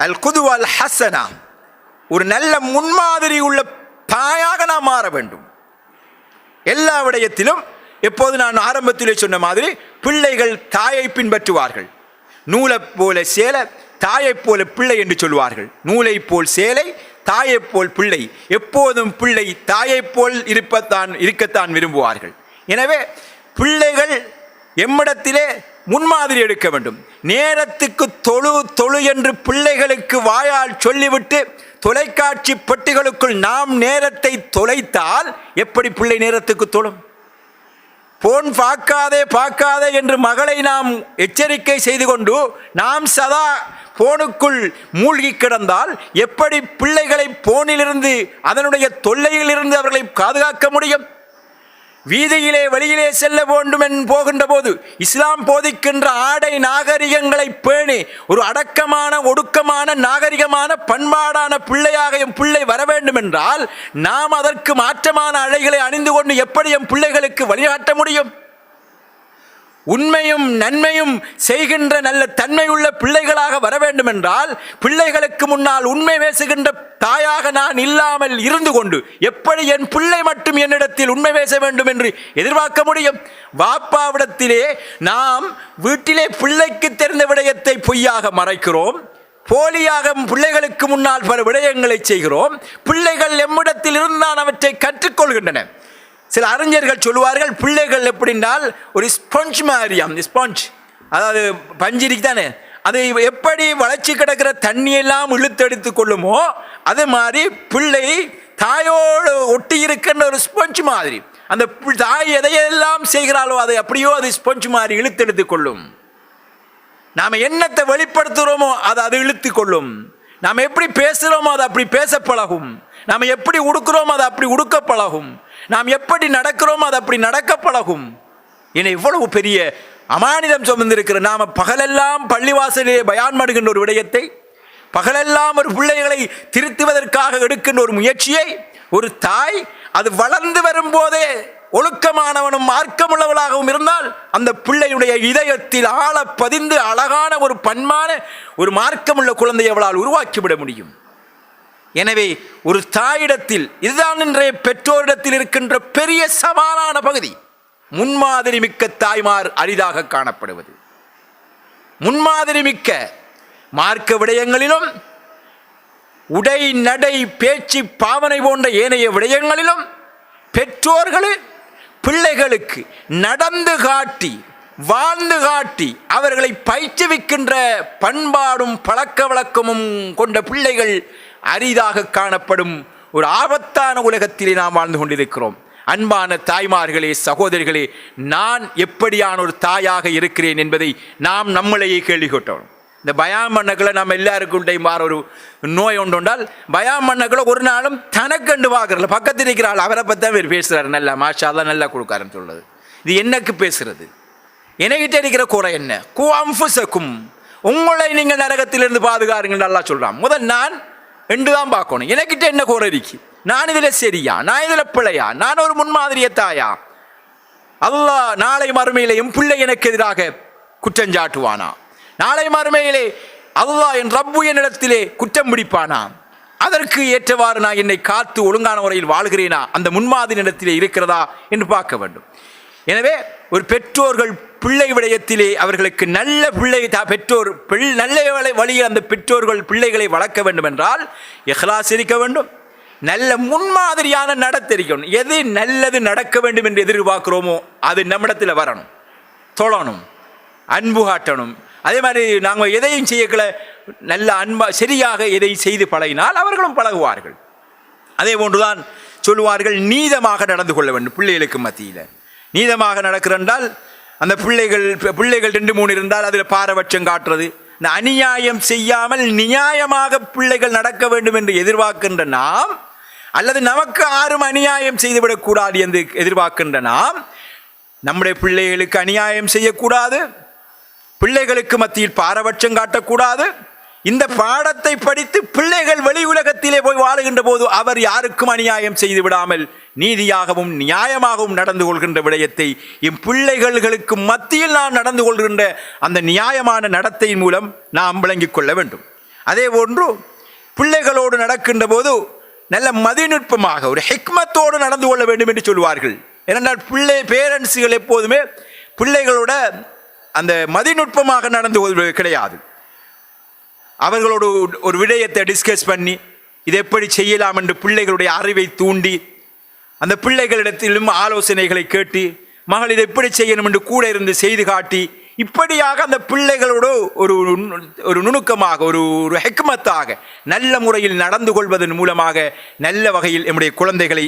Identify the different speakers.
Speaker 1: அல் குதுவா அல் ஹசனா, ஒரு நல்ல முன்மாதிரி உள்ள தாயாக நாம் மாற வேண்டும். எல்லா விடயத்திலும் எப்போது நான் ஆரம்பத்திலே சொன்ன மாதிரி பிள்ளைகள் தாயை பின்பற்றுவார்கள். நூலை போல சேலை, தாயை போல பிள்ளை என்று சொல்வார்கள். நூலை போல் சேலை, தாயை போல் பிள்ளை. எப்போதும் பிள்ளை தாயை போல் இருக்கத்தான் விரும்புவார்கள். எனவே பிள்ளைகள் எம்மிடத்திலே முன்மாதிரி எடுக்க வேண்டும். நேரத்துக்கு தொழு என்று பிள்ளைகளுக்கு வாயால் சொல்லிவிட்டு தொலைக்காட்சி பெட்டிகளுக்குள் நாம் நேரத்தை தொலைத்தால் எப்படி பிள்ளை நேரத்துக்கு தொழும்? போன் பார்க்காதே என்று மகளை நாம் எச்சரிக்கை செய்து கொண்டு நாம் சதா போனுக்குள் மூழ்கி கிடந்தால் எப்படி பிள்ளைகளை போனிலிருந்து அதனுடைய தொல்லையிலிருந்து அவர்களை பாதுகாக்க முடியும்? வீதியிலே வெளியிலே செல்ல வேண்டும் என்று போகின்ற போது இஸ்லாம் போதிக்கின்ற ஆடை நாகரிகங்களை பேணி ஒரு அடக்கமான, ஒடுக்கமான, நாகரிகமான, பண்பாடான பிள்ளையாக என் பிள்ளை வர வேண்டும் என்றால் நாம் அதற்கு மாற்றமான அழைகளை அணிந்து கொண்டு எப்படி என் பிள்ளைகளுக்கு வழிகாட்ட முடியும்? உண்மையும் நன்மையும் செய்கின்ற நல்ல தன்மையுள்ள பிள்ளைகளாக வர வேண்டும் என்றால் பிள்ளைகளுக்கு முன்னால் உண்மை பேசுகின்ற தாயாக நான் இல்லாமல் இருந்து கொண்டு எப்படி என் பிள்ளை மட்டும் என்னிடத்தில் உண்மை பேச வேண்டும் என்று எதிர்பார்க்க முடியும்? வாப்பாவிடத்திலே நாம் வீட்டிலே பிள்ளைக்கு தெரிந்த விடயத்தை பொய்யாக மறைக்கிறோம், போலியாக பிள்ளைகளுக்கு முன்னால் பல விடயங்களை செய்கிறோம். பிள்ளைகள் எம்மிடத்தில் இருந்தால் அவற்றை கற்றுக்கொள்கின்றன. சில அறிஞர்கள் சொல்லுவார்கள், பிள்ளைகள் எப்படின்னால் ஒரு ஸ்பாஞ்ச் மாதிரியாம். ஸ்பாஞ்ச் அதாவது பஞ்சிரிக்கு தானே, அது எப்படி வளர்ச்சி கிடக்கிற தண்ணியெல்லாம் இழுத்தெடுத்து கொள்ளுமோ அது மாதிரி பிள்ளை தாயோடு ஒட்டி இருக்கின்ற ஒரு ஸ்பாஞ்ச் மாதிரி. அந்த தாய் எதையெல்லாம் செய்கிறாளோ அதை அப்படியோ அது ஸ்பாஞ்ச் மாதிரி இழுத்தெடுத்து கொள்ளும். நாம் என்னத்தை வெளிப்படுத்துகிறோமோ அது இழுத்து கொள்ளும். நாம் எப்படி பேசுகிறோமோ அது அப்படி பேச பழகும். நாம் எப்படி உடுக்கிறோமோ அது அப்படி உடுக்க பழகும். நாம் எப்படி நடக்கிறோமோ அது அப்படி நடக்க பழகும். என இவ்வளவு பெரிய அமானிதம் சுமந்திருக்கிற நாம் பகலெல்லாம் பள்ளிவாசலிலே பயான் பண்ணுகின்ற ஒரு விடயத்தை, பகலெல்லாம் ஒரு பிள்ளைகளை திருத்துவதற்காக எடுக்கின்ற ஒரு முயற்சியை ஒரு தாய் அது வளர்ந்து வரும்போதே ஒழுக்கமானவனும் மார்க்கமுள்ளவளாகவும் இருந்தால் அந்த பிள்ளையுடைய இதயத்தில் ஆழ பதிந்து அழகான ஒரு பண்பான ஒரு மார்க்கமுள்ள குழந்தையை அவளால் உருவாக்கிவிட முடியும். எனவே ஒரு தாயிடத்தில், இதுதான் இன்றைய பெற்றோரிடத்தில் இருக்கின்ற பெரிய சவாலான பகுதி, முன்மாதிரி மிக்க தாய்மார் அரிதாக காணப்படுவது. முன்மாதிரி மிக்க மார்க்க விடயங்களிலும் உடை நடை பேச்சு பாவனை போன்ற ஏனைய விடயங்களிலும் பெற்றோர்கள் பிள்ளைகளுக்கு நடந்து காட்டி வாழ்ந்து காட்டி அவர்களை பயிற்றுவிக்கின்ற பண்பாடும் பழக்க வழக்கமும் கொண்ட பிள்ளைகள் அரிதாக காணப்படும் ஒரு ஆபத்தான உலகத்திலே நாம் வாழ்ந்து கொண்டிருக்கிறோம். அன்பான தாய்மார்களே, சகோதரிகளே, நான் எப்படியான ஒரு தாயாக இருக்கிறேன் என்பதை நாம் நம்மளையே கேள்வி கேட்டோம். இந்த பயான் மன்னக்களை நம்ம எல்லாருக்கும் மாற ஒரு நோய் ஒன்று உண்டால் பயான் மன்னக்களை ஒரு நாளும் தனக்கண்டு பார்க்குறல, பக்கத்தில் இருக்கிறாள் அவரை பற்றி தான் வேறு பேசுகிறாரு, நல்லா மாஷாலாம் நல்லா கொடுக்காருன்னு சொல்லுது. இது என்னக்கு பேசுறது? என்கிட்ட இருக்கிற குறை என்ன? குஅன்ஃபுஸக்கும், உங்களை நீங்கள் நரகத்திலிருந்து பாதுகாருங்கள் நல்லா சொல்கிறான். முதல் நான் என்று தான் பார்க்கணும், எனக்கிட்ட என்ன குறை இருக்கு, நான் இதில் சரியா, நான் இதில் பிழையா, நான் ஒரு முன்மாதிரிய தாயா? அல்லாஹ் நாளை மறுமையிலேயும் பிள்ளை எனக்கு எதிராக குற்றஞ்சாட்டுவானா? நாளை மறுமையிலே அல்லாஹ் என் ரப்பு என்னிடத்திலே குற்றம் பிடிப்பானா? அதற்கு ஏற்றவாறு நான் என்னை காத்து ஒழுங்கான முறையில் வாழ்கிறேனா? அந்த முன்மாதிரி இடத்திலே இருக்கிறதா என்று பார்க்க வேண்டும். எனவே ஒரு பெற்றோர்கள் பிள்ளை விடயத்திலே அவர்களுக்கு நல்ல பிள்ளை பெற்றோர் நல்ல வழியில் அந்த பெற்றோர்கள் பிள்ளைகளை வளர்க்க வேண்டும் என்றால் இஹ்லாஸ் இருக்க வேண்டும், நல்ல முன்மாதிரியான நடத்திருக்கணும். எது நல்லது நடக்க வேண்டும் என்று எதிர்பார்க்கிறோமோ அது நம்மிடத்தில் வரணும், தொழணும், அன்பு காட்டணும். அதே மாதிரி நாங்கள் எதையும் செய்யக்கல நல்ல சரியாக எதை செய்து பழகினால் அவர்களும் பழகுவார்கள். அதே போன்றுதான் சொல்லுவார்கள், நீதமாக நடந்து கொள்ள வேண்டும். பிள்ளைகளுக்கு மத்தியில் நீதமாக நடக்கிறென்றால் அந்த பிள்ளைகள் 2-3 இருந்தால் அதில் பாரபட்சம் காட்டுறது, இந்த அநியாயம் செய்யாமல் நியாயமாக பிள்ளைகள் நடக்க வேண்டும் என்று எதிர்பார்க்கின்ற நாம், அல்லது நமக்கு யாரும் அநியாயம் செய்துவிடக்கூடாது என்று எதிர்பார்க்கின்ற நாம் நம்முடைய பிள்ளைகளுக்கு அநியாயம் செய்யக்கூடாது, பிள்ளைகளுக்கு மத்தியில் பாரபட்சம் காட்டக்கூடாது. இந்த பாடத்தை படித்து பிள்ளைகள் வெளி உலகத்திலே போய் வாழுகின்ற போது அவர் யாருக்கும் அநியாயம் செய்து விடாமல் நீதியாகவும் நியாயமாகவும் நடந்து கொள்கின்ற விடயத்தை என் பிள்ளைகளுக்கு மத்தியில் நாம் நடந்து கொள்கின்ற அந்த நியாயமான நடத்தையின் மூலம் நாம் விளங்கிக் கொள்ள வேண்டும். அதே போன்று பிள்ளைகளோடு நடக்கின்ற போது நல்ல மதிநுட்பமாக ஒரு ஹிக்மத்தோடு நடந்து கொள்ள வேண்டும் என்று சொல்வார்கள். ஏனென்றால் பேரண்ட்ஸுகள் எப்போதுமே பிள்ளைகளோட அந்த மதிநுட்பமாக நடந்து கொள்வது கிடையாது. அவர்களோடு ஒரு விடயத்தை டிஸ்கஸ் பண்ணி இதை எப்படி செய்யலாம் என்று பிள்ளைகளுடைய அறிவை தூண்டி அந்த பிள்ளைகளிடத்திலும் ஆலோசனைகளை கேட்டு மகள் இதை எப்படி செய்யணும் என்று கூட இருந்து செய்து காட்டி இப்படியாக அந்த பிள்ளைகளோடு ஒரு நுணுக்கமாக ஒரு ஹெக்மத்தாக நல்ல முறையில் நடந்து கொள்வதன் மூலமாக நல்ல வகையில் நம்முடைய குழந்தைகளை